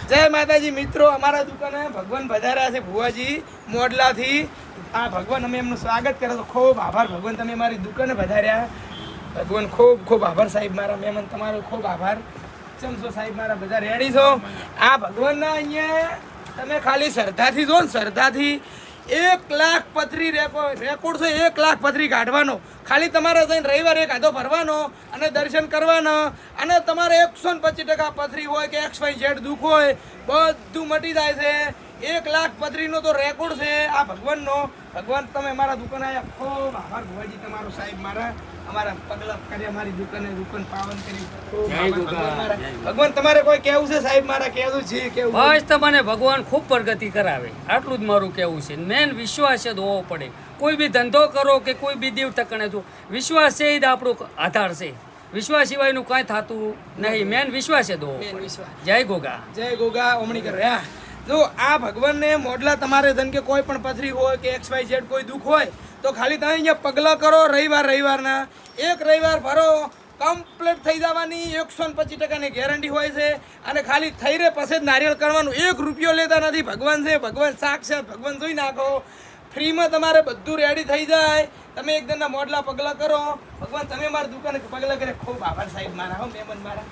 જય માતાજી મિત્રો, અમારા દુકાને ભગવાન વધાર્યા છે ભુવાજી મોડલાથી. આ ભગવાન અમે એમનું સ્વાગત કરે તો ખૂબ આભાર ભગવાન, તમે મારી દુકાને વધાર્યા. ભગવાન ખૂબ ખૂબ આભાર સાહેબ, મારા મહેમાન તમારો ખૂબ આભાર. ચમસો સાહેબ મારા બધા રેડી છો. આ ભગવાનના અહીંયા તમે ખાલી શ્રદ્ધાથી જો ને, શ્રદ્ધાથી 1 લાખ પથરી રેકોર્ડ છે. 1 લાખ પથરી કાઢવાનો, ખાલી તમારે જઈને રવિવારે એક આધો ભરવાનો અને દર્શન કરવાનો. અને તમારે 125% પથરી હોય કે XYZ દુઃખ હોય બધું મટી જાય છે. 1 લાખ પથરીનો તો રેકોર્ડ છે આ ભગવાનનો. ભગવાન તમે મારા દુકાને આવ્યા, ખૂબ આભાર ભુવાજી તમારો સાહેબ. મારા અમારા પગલા કર્યા, મારી દુકાન પાવન કરી. ભગવાન તમારે કોઈ કેવું છે સાહેબ? મારા કેવું છે કેવું? બસ તમને ભગવાન ખૂબ પ્રગતિ કરાવે, આટલું જ મારું કેવું છે. મેન વિશ્વાસ જ હોવો પડે. કોઈ બી ધંધો કરો કે કોઈ બી દેવ ટકણે જો વિશ્વાસ છે એ જ આપણો આધાર છે. વિશ્વાસ સિવાયનું કાંઈ થતું નહીં. મેન વિશ્વાસ જ હોવો પડે. જય ગોગા, જય ગોગા. ઓમણી કર્યા જો આ ભગવાનને મોડલા તમારે ધન કે કોઈ પણ પથરી હોય કે XYZ કોઈ દુઃખ હોય તો ખાલી તમે અહીંયા પગલાં કરો. રવિવારના એક રવિવાર ભરો, કમ્પ્લીટ થઈ જવાની. 125%ની ગેરંટી હોય છે. અને ખાલી થઈ રહે પછી જ નારિયેળ કરવાનું. 1 રૂપિયો લેતા નથી. ભગવાન છે, ભગવાન સાક્ષાત ભગવાન જોઈ નાખો. ફ્રીમાં તમારે બધું રેડી થઈ જાય. તમે એકદમના મોડલા પગલાં કરો. ભગવાન તમે મારી દુકાને પગલાં કરે. ખૂબ આભાર સાહેબ મારા, હો મહેમાન મારા.